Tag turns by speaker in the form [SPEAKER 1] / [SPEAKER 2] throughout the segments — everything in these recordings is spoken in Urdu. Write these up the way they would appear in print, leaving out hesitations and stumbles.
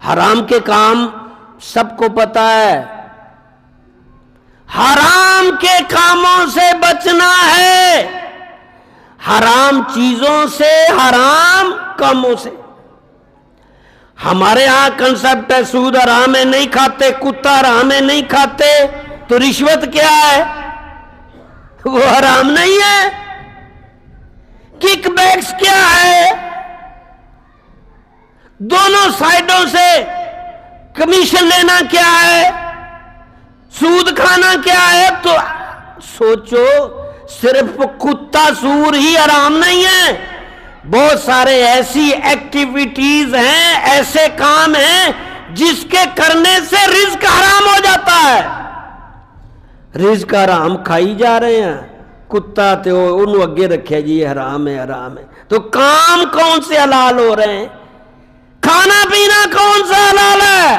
[SPEAKER 1] حرام کے کام سب کو پتا ہے، حرام کے کاموں سے بچنا ہے، حرام چیزوں سے، حرام کاموں سے۔ ہمارے ہاں کنسپٹ ہے سود حرام ہے نہیں کھاتے، کتا حرام ہے نہیں کھاتے، تو رشوت کیا ہے؟ وہ حرام نہیں ہے۔ کک بیکس کیا ہے؟ دونوں سائڈوں سے کمیشن لینا کیا ہے؟ سود کھانا کیا ہے؟ تو سوچو، صرف کتا سور ہی حرام نہیں ہے، بہت سارے ایسی ایکٹیویٹیز ہیں، ایسے کام ہیں جس کے کرنے سے رزق حرام ہو جاتا ہے۔ رزق حرام کھائی جا رہے ہیں، کتا تو انہوں اگے رکھے جی یہ حرام ہے حرام ہے، تو کام کون سے حلال ہو رہے ہیں؟ کھانا پینا کون سا حلال ہے؟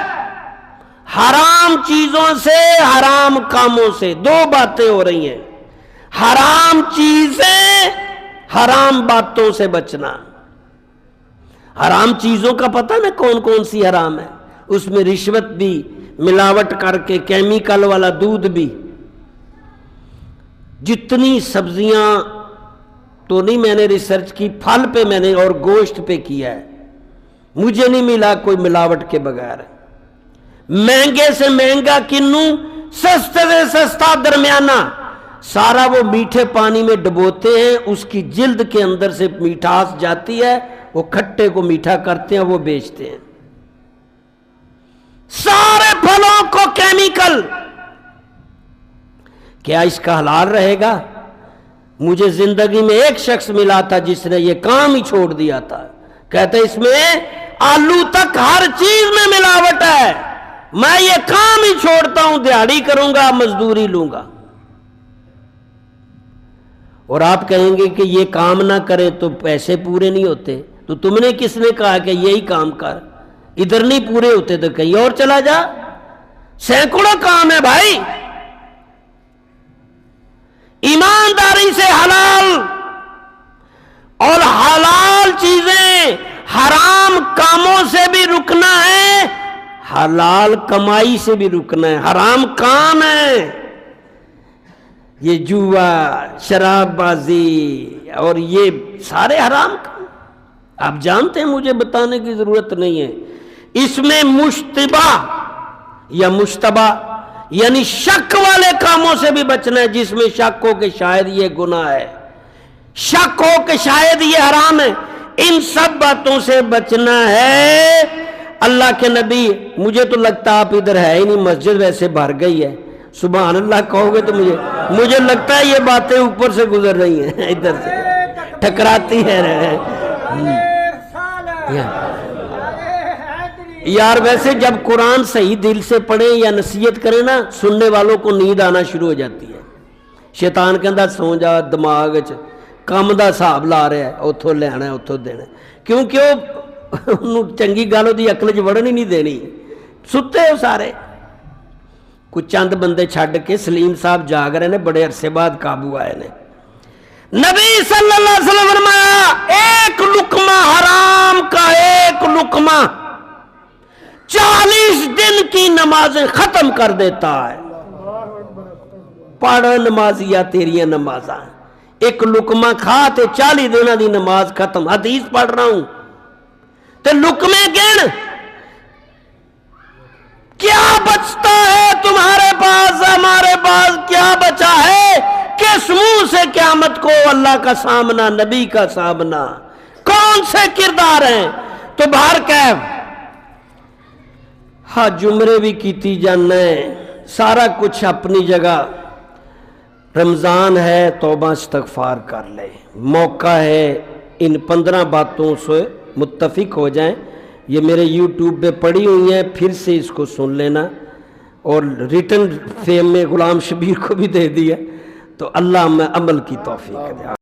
[SPEAKER 1] حرام چیزوں سے، حرام کاموں سے، دو باتیں ہو رہی ہیں، حرام چیزیں، حرام باتوں سے بچنا۔ حرام چیزوں کا پتہ نا کون کون سی حرام ہے، اس میں رشوت بھی، ملاوٹ کر کے کیمیکل والا دودھ بھی، جتنی سبزیاں تو نہیں میں نے ریسرچ کی، پھل پہ میں نے اور گوشت پہ کیا ہے، مجھے نہیں ملا کوئی ملاوٹ کے بغیر۔ مہنگے سے مہنگا کنوں، سستے سے سستا درمیانہ، سارا وہ میٹھے پانی میں ڈبوتے ہیں، اس کی جلد کے اندر سے میٹھاس جاتی ہے، وہ کھٹے کو میٹھا کرتے ہیں، وہ بیچتے ہیں۔ سارے پھلوں کو کیمیکل، کیا اس کا حلال رہے گا؟ مجھے زندگی میں ایک شخص ملا تھا جس نے یہ کام ہی چھوڑ دیا تھا، کہتے اس میں آلو تک ہر چیز میں ملاوٹ ہے، میں یہ کام ہی چھوڑتا ہوں، دیہڑی کروں گا، مزدوری لوں گا۔ اور آپ کہیں گے کہ یہ کام نہ کریں تو پیسے پورے نہیں ہوتے، تو تم نے کس نے کہا کہ یہی کام کر؟ ادھر نہیں پورے ہوتے تو کہیں اور چلا جا، سینکڑوں کام ہے بھائی۔ ایمانداری سے حلال اور حلال چیزیں، حرام کاموں سے بھی رکنا ہے، حلال کمائی سے بھی رکنا ہے۔ حرام کام ہے یہ جوا، شراب بازی اور یہ سارے حرام کام، آپ جانتے ہیں، مجھے بتانے کی ضرورت نہیں ہے۔ اس میں مشتبہ یا مشتبہ یعنی شک والے کاموں سے بھی بچنا ہے، جس میں شک ہو کہ شاید یہ گناہ ہے، شک ہو کہ شاید یہ حرام ہے، ان سب باتوں سے بچنا ہے۔ اللہ کے نبی، مجھے تو لگتا آپ ادھر ہے ہی نہیں، مسجد ویسے بھر گئی ہے، سبحان اللہ کہو گے تو مجھے لگتا ہے یہ باتیں اوپر سے گزر رہی ہیں، ادھر سے ٹکراتی ہیں۔ یار ویسے جب قرآن صحیح دل سے پڑھیں یا نصیحت کریں نا، سننے والوں کو نیند آنا شروع ہو جاتی ہے۔ شیطان کہندا سو جا، دماغ کام دا حساب لا رہا ہے، اتھوں لینا ہے اتھوں دینا، کیونکہ وہ چنگی گل دی عقل چ وڑن ہی نہیں دینی، ستے ہو سارے۔ کچھ چند بندے چھڈ کے سلیم صاحب جاگ رہے نے، بڑے عرصے بعد قابو آئے نے۔ نبی صلی اللہ علیہ وسلم فرمایا ایک لقمہ حرام کا، ایک لقمہ 40 دن کی نمازیں ختم کر دیتا ہے۔ پڑھ نمازیا تیریاں نمازاں، ایک لقمہ کھا تے 40 دنوں دی نماز ختم۔ حدیث پڑھ رہا ہوں تے لقمے گن، کیا بچتا ہے تمہارے پاس، ہمارے پاس کیا بچا ہے؟ کس منہ سے قیامت کو اللہ کا سامنا، نبی کا سامنا، کون سے کردار ہیں؟ تو باہر کیف ہاں جمرے بھی کیتی جانا ہے، سارا کچھ اپنی جگہ۔ رمضان ہے، توبہ استغفار کر لے، موقع ہے ان 15 باتوں سے متفق ہو جائیں۔ یہ میرے یوٹیوب پہ پڑی ہوئی ہیں، پھر سے اس کو سن لینا، اور ریٹن فیم میں غلام شبیر کو بھی دے دیا، تو اللہ میں عمل کی توفیق دے۔